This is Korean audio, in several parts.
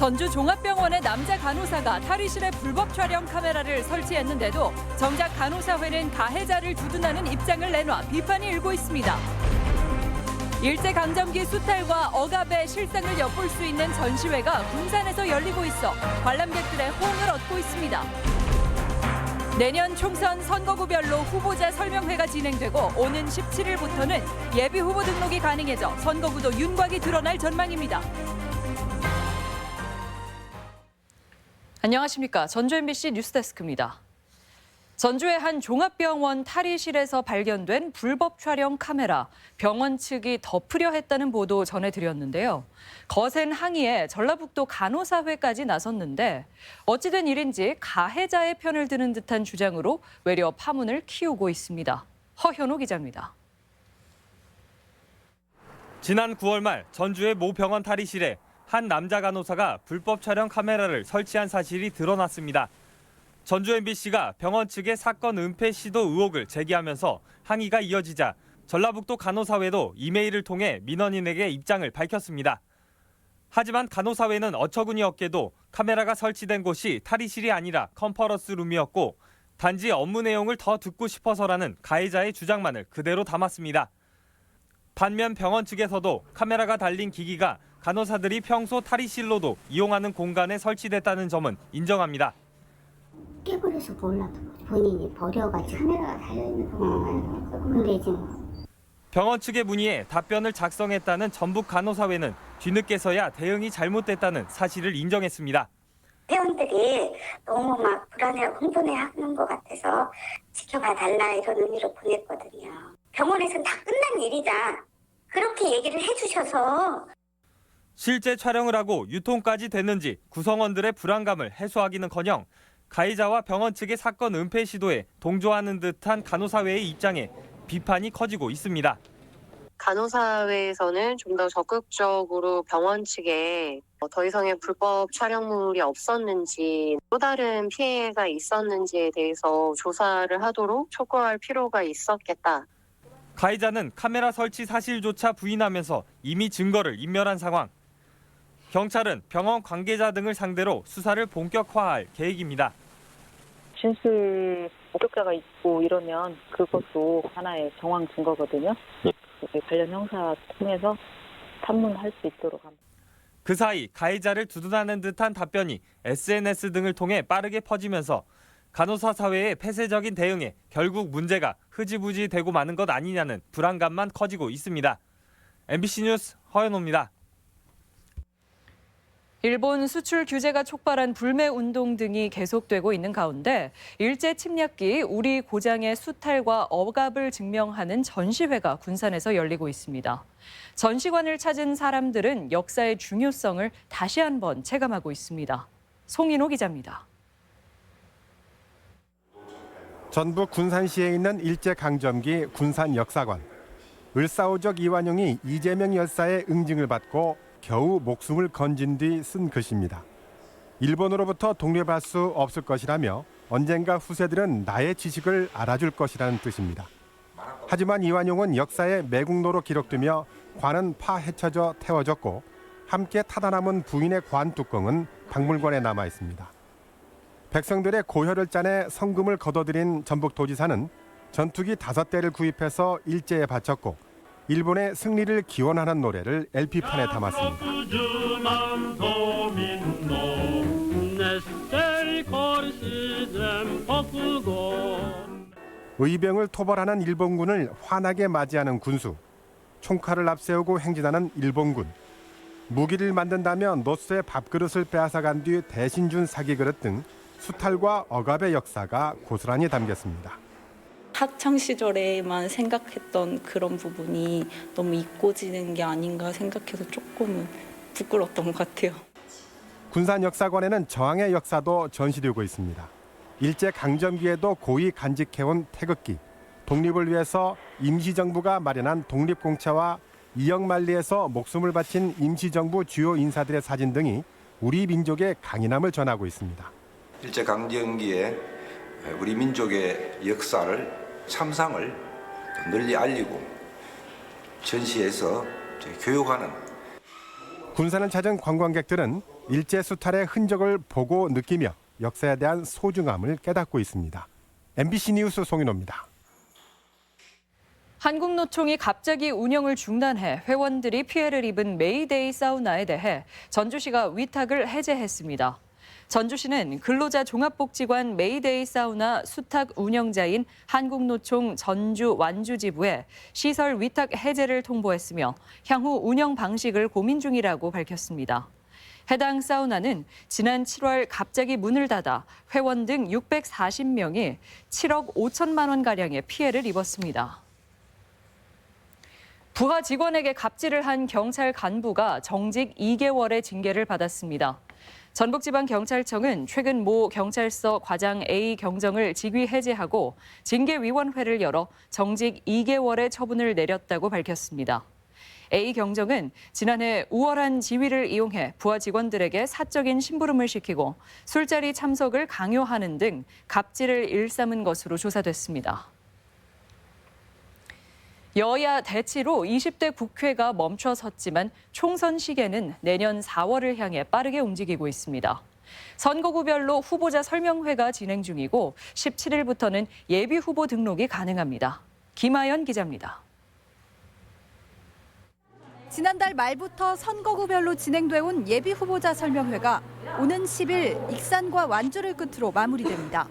전주 종합병원의 남자 간호사가 탈의실에 불법 촬영 카메라를 설치했는데도 정작 간호사회는 가해자를 두둔하는 입장을 내놔 비판이 일고 있습니다. 일제강점기 수탈과 억압의 실상을 엿볼 수 있는 전시회가 군산에서 열리고 있어 관람객들의 호응을 얻고 있습니다. 내년 총선 선거구별로 후보자 설명회가 진행되고 오는 17일부터는 예비 후보 등록이 가능해져 선거구도 윤곽이 드러날 전망입니다. 안녕하십니까. 전주 MBC 뉴스데스크입니다. 전주의 한 종합병원 탈의실에서 발견된 불법 촬영 카메라, 병원 측이 덮으려 했다는 보도 전해드렸는데요. 거센 항의에 전라북도 간호사회까지 나섰는데 어찌된 일인지 가해자의 편을 드는 듯한 주장으로 외려 파문을 키우고 있습니다. 허현호 기자입니다. 지난 9월 말 전주의 모 병원 탈의실에 한 남자 간호사가 불법 촬영 카메라를 설치한 사실이 드러났습니다. 전주 MBC가 병원 측의 사건 은폐 시도 의혹을 제기하면서 항의가 이어지자 전라북도 간호사회도 이메일을 통해 민원인에게 입장을 밝혔습니다. 하지만 간호사회는 어처구니 없게도 카메라가 설치된 곳이 탈의실이 아니라 컨퍼런스 룸이었고 단지 업무 내용을 더 듣고 싶어서라는 가해자의 주장만을 그대로 담았습니다. 반면 병원 측에서도 카메라가 달린 기기가 간호사들이 평소 탈의실로도 이용하는 공간에 설치됐다는 점은 인정합니다. 깨버려서 몰라도 본인이 버려가지고 카메라가 달려있는 동안 근데 지금 병원 측의 문의에 답변을 작성했다는 전북 간호사회는 뒤늦게서야 대응이 잘못됐다는 사실을 인정했습니다. 회원들이 너무 막 불안해하고 흥분해하는 것 같아서 지켜봐 달라 이런 의미로 보냈거든요. 병원에서는 다 끝난 일이다. 그렇게 얘기를 해주셔서 실제 촬영을 하고 유통까지 됐는지 구성원들의 불안감을 해소하기는커녕 가해자와 병원 측의 사건 은폐 시도에 동조하는 듯한 간호사회의 입장에 비판이 커지고 있습니다. 간호사회에서는 좀 더 적극적으로 병원 측에 더 이상의 불법 촬영물이 없었는지 또 다른 피해가 있었는지에 대해서 조사를 하도록 촉구할 필요가 있었겠다. 가해자는 카메라 설치 사실조차 부인하면서 이미 증거를 인멸한 상황. 경찰은 병원 관계자 등을 상대로 수사를 본격화할 계획입니다. 진술 목격자가 있고 이러면 그것도 하나의 정황 증거거든요. 관련 형사 통해서 탐문할 수 있도록 합니다. 그 사이 가해자를 두둔하는 듯한 답변이 SNS 등을 통해 빠르게 퍼지면서 간호사 사회의 폐쇄적인 대응에 결국 문제가 흐지부지 되고 마는 것 아니냐는 불안감만 커지고 있습니다. MBC 뉴스 허연호입니다. 일본 수출 규제가 촉발한 불매 운동 등이 계속되고 있는 가운데 일제 침략기 우리 고장의 수탈과 억압을 증명하는 전시회가 군산에서 열리고 있습니다. 전시관을 찾은 사람들은 역사의 중요성을 다시 한번 체감하고 있습니다. 송인호 기자입니다. 전북 군산시에 있는 일제강점기 군산역사관. 을사오적 이완용이 이재명 열사의 응징을 받고 겨우 목숨을 건진 뒤 쓴 글씨입니다. 일본으로부터 독립할 수 없을 것이라며 언젠가 후세들은 나의 지식을 알아줄 것이라는 뜻입니다. 하지만 이완용은 역사의 매국노로 기록되며 관은 파헤쳐져 태워졌고 함께 타다 남은 부인의 관 뚜껑은 박물관에 남아 있습니다. 백성들의 고혈을 짜내 성금을 거둬들인 전북도지사는 전투기 5대를 구입해서 일제에 바쳤고 일본의 승리를 기원하는 노래를 LP판에 담았습니다. 의병을 토벌하는 일본군을 환하게 맞이하는 군수, 총칼을 앞세우고 행진하는 일본군, 무기를 만든다면 노스의 밥그릇을 빼앗아간 뒤 대신 준 사기그릇 등 수탈과 억압의 역사가 고스란히 담겼습니다. 학창 시절에만 생각했던 그런 부분이 너무 잊고지는 게 아닌가 생각해서 조금은 부끄러웠던 것 같아요. 군산역사관에는 저항의 역사도 전시되고 있습니다. 일제강점기에도 고이 간직해온 태극기, 독립을 위해서 임시정부가 마련한 독립공채와 이역만리에서 목숨을 바친 임시정부 주요 인사들의 사진 등이 우리 민족의 강인함을 전하고 있습니다. 일제강점기에 우리 민족의 역사를 참상을 널리 알리고 전시해서 교육하는. 군산을 찾은 관광객들은 일제 수탈의 흔적을 보고 느끼며 역사에 대한 소중함을 깨닫고 있습니다. MBC 뉴스 송인호입니다. 한국노총이 갑자기 운영을 중단해 회원들이 피해를 입은 메이데이 사우나에 대해 전주시가 위탁을 해제했습니다. 전주시는 근로자 종합복지관 메이데이 사우나 수탁 운영자인 한국노총 전주 완주지부에 시설 위탁 해제를 통보했으며 향후 운영 방식을 고민 중이라고 밝혔습니다. 해당 사우나는 지난 7월 갑자기 문을 닫아 회원 등 640명이 7억 5천만 원가량의 피해를 입었습니다. 부하 직원에게 갑질을 한 경찰 간부가 정직 2개월의 징계를 받았습니다. 전북지방경찰청은 최근 모 경찰서 과장 A 경정을 직위 해제하고 징계위원회를 열어 정직 2개월의 처분을 내렸다고 밝혔습니다. A 경정은 지난해 우월한 지위를 이용해 부하 직원들에게 사적인 심부름을 시키고 술자리 참석을 강요하는 등 갑질을 일삼은 것으로 조사됐습니다. 여야 대치로 20대 국회가 멈춰섰지만 총선 시계는 내년 4월을 향해 빠르게 움직이고 있습니다. 선거구별로 후보자 설명회가 진행 중이고 17일부터는 예비 후보 등록이 가능합니다. 김아연 기자입니다. 지난달 말부터 선거구별로 진행돼 온 예비 후보자 설명회가 오는 10일 익산과 완주를 끝으로 마무리됩니다.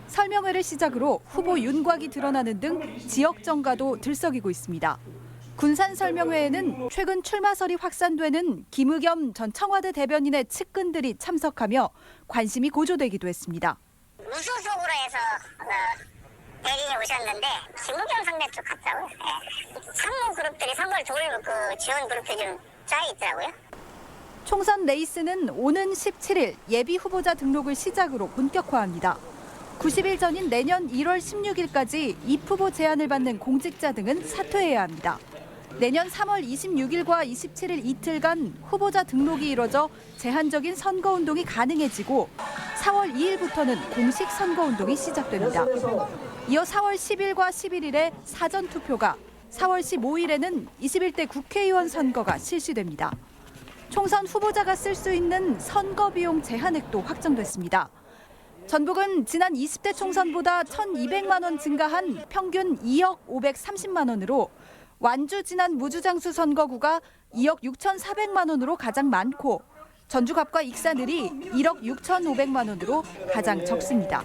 설명회를 시작으로 후보 윤곽이 드러나는 등 지역 정가도 들썩이고 있습니다. 군산 설명회에는 최근 출마설이 확산되는 김의겸 전 청와대 대변인의 측근들이 참석하며 관심이 고조되기도 했습니다. 무소속으로 해서 대리인이 오셨는데 김의겸 상대 쪽 같다고요. 상무 그룹들이 선거를 도울 지원 그룹들이 좀 짜여 있더라고요. 총선 레이스는 오는 17일 예비 후보자 등록을 시작으로 본격화합니다. 90일 전인 내년 1월 16일까지 입후보 제안을 받는 공직자 등은 사퇴해야 합니다. 내년 3월 26일과 27일 이틀간 후보자 등록이 이뤄져 제한적인 선거운동이 가능해지고 4월 2일부터는 공식 선거운동이 시작됩니다. 이어 4월 10일과 11일에 사전투표가, 4월 15일에는 21대 국회의원 선거가 실시됩니다. 총선 후보자가 쓸 수 있는 선거비용 제한액도 확정됐습니다. 전북은 지난 20대 총선보다 1,200만 원 증가한 평균 2억 530만 원으로 완주 지난 무주장수 선거구가 2억 6,400만 원으로 가장 많고 전주갑과 익산을이 1억 6,500만 원으로 가장 적습니다.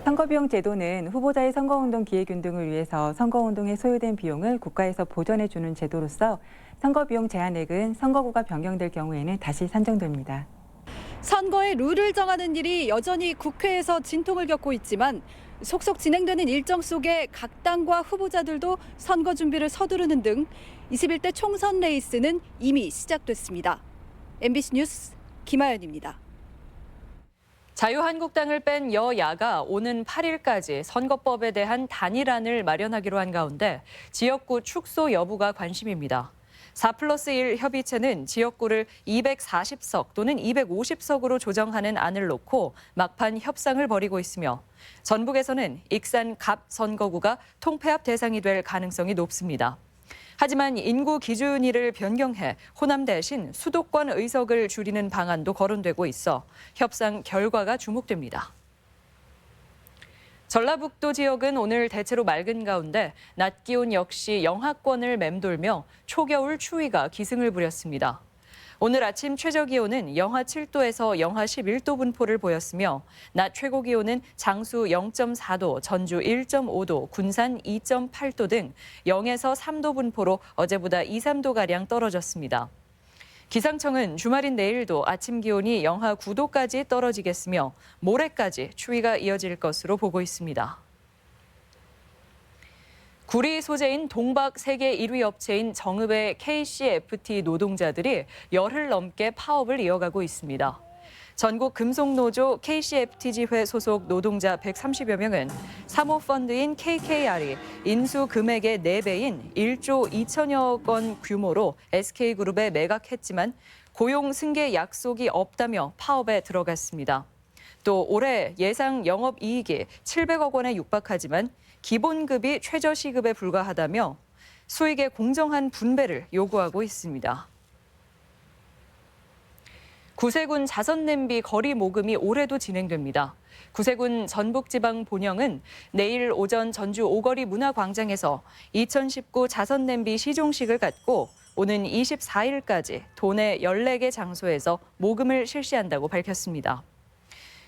선거비용 제도는 후보자의 선거운동 기획 등을 위해서 선거운동에 소요된 비용을 국가에서 보전해 주는 제도로서 선거비용 제한액은 선거구가 변경될 경우에는 다시 산정됩니다. 선거의 룰을 정하는 일이 여전히 국회에서 진통을 겪고 있지만 속속 진행되는 일정 속에 각 당과 후보자들도 선거 준비를 서두르는 등 21대 총선 레이스는 이미 시작됐습니다. MBC 뉴스 김아연입니다. 자유한국당을 뺀 여야가 오는 8일까지 선거법에 대한 단일안을 마련하기로 한 가운데 지역구 축소 여부가 관심입니다. 4+1 협의체는 지역구를 240석 또는 250석으로 조정하는 안을 놓고 막판 협상을 벌이고 있으며 전북에서는 익산 갑 선거구가 통폐합 대상이 될 가능성이 높습니다. 하지만 인구 기준일을 변경해 호남 대신 수도권 의석을 줄이는 방안도 거론되고 있어 협상 결과가 주목됩니다. 전라북도 지역은 오늘 대체로 맑은 가운데 낮 기온 역시 영하권을 맴돌며 초겨울 추위가 기승을 부렸습니다. 오늘 아침 최저 기온은 영하 7도에서 영하 11도 분포를 보였으며 낮 최고 기온은 장수 0.4도, 전주 1.5도, 군산 2.8도 등 0에서 3도 분포로 어제보다 2, 3도가량 떨어졌습니다. 기상청은 주말인 내일도 아침 기온이 영하 9도까지 떨어지겠으며 모레까지 추위가 이어질 것으로 보고 있습니다. 구리 소재인 동박 세계 1위 업체인 정읍의 KCFT 노동자들이 열흘 넘게 파업을 이어가고 있습니다. 전국 금속노조 KCFT지회 소속 노동자 130여 명은 사모펀드인 KKR이 인수 금액의 4배인 1조 2천여억 원 규모로 SK그룹에 매각했지만 고용 승계 약속이 없다며 파업에 들어갔습니다. 또 올해 예상 영업이익이 700억 원에 육박하지만 기본급이 최저시급에 불과하다며 수익의 공정한 분배를 요구하고 있습니다. 구세군 자선냄비 거리 모금이 올해도 진행됩니다. 구세군 전북지방본영은 내일 오전 전주 오거리 문화광장에서 2019 자선냄비 시종식을 갖고 오는 24일까지 도내 14개 장소에서 모금을 실시한다고 밝혔습니다.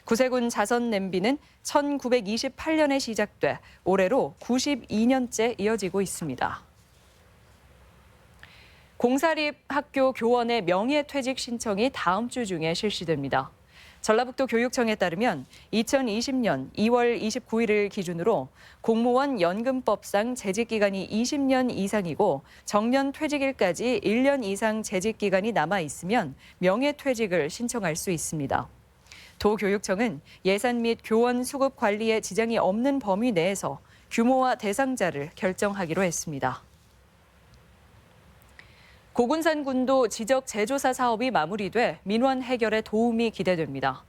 구세군 자선냄비는 1928년에 시작돼 올해로 92년째 이어지고 있습니다. 공사립 학교 교원의 명예퇴직 신청이 다음 주 중에 실시됩니다. 전라북도 교육청에 따르면 2020년 2월 29일을 기준으로 공무원 연금법상 재직기간이 20년 이상이고 정년 퇴직일까지 1년 이상 재직기간이 남아 있으면 명예퇴직을 신청할 수 있습니다. 도교육청은 예산 및 교원 수급 관리에 지장이 없는 범위 내에서 규모와 대상자를 결정하기로 했습니다. 고군산군도 지적 재조사 사업이 마무리돼 민원 해결에 도움이 기대됩니다.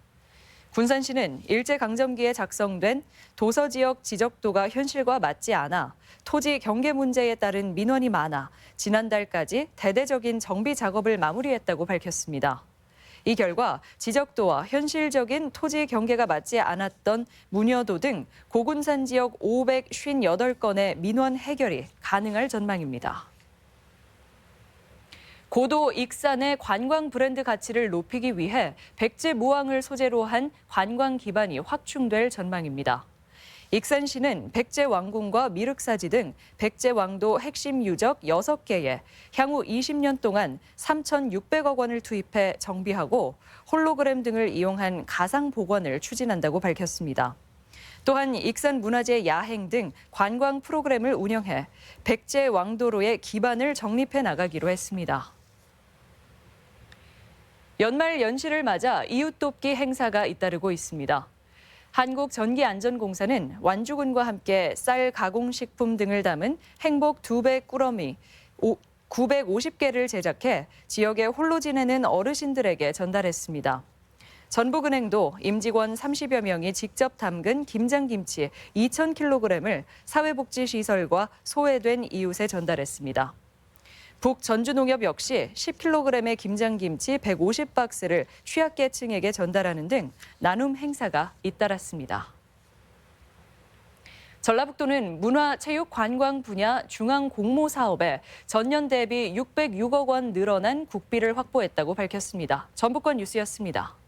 군산시는 일제강점기에 작성된 도서지역 지적도가 현실과 맞지 않아 토지 경계 문제에 따른 민원이 많아 지난달까지 대대적인 정비 작업을 마무리했다고 밝혔습니다. 이 결과 지적도와 현실적인 토지 경계가 맞지 않았던 문여도 등 고군산 지역 558건의 민원 해결이 가능할 전망입니다. 고도 익산의 관광 브랜드 가치를 높이기 위해 백제무왕을 소재로 한 관광 기반이 확충될 전망입니다. 익산시는 백제왕궁과 미륵사지 등 백제왕도 핵심 유적 6개에 향후 20년 동안 3,600억 원을 투입해 정비하고 홀로그램 등을 이용한 가상 복원을 추진한다고 밝혔습니다. 또한 익산 문화재 야행 등 관광 프로그램을 운영해 백제왕도로의 기반을 정립해 나가기로 했습니다. 연말 연시를 맞아 이웃돕기 행사가 잇따르고 있습니다. 한국전기안전공사는 완주군과 함께 쌀 가공식품 등을 담은 행복 2배 꾸러미 950개를 제작해 지역에 홀로 지내는 어르신들에게 전달했습니다. 전북은행도 임직원 30여 명이 직접 담근 김장김치 2,000kg을 사회복지시설과 소외된 이웃에 전달했습니다. 북전주농협 역시 10kg의 김장김치 150박스를 취약계층에게 전달하는 등 나눔 행사가 잇따랐습니다. 전라북도는 문화체육관광 분야 중앙공모 사업에 전년 대비 606억 원 늘어난 국비를 확보했다고 밝혔습니다. 전북권 뉴스였습니다.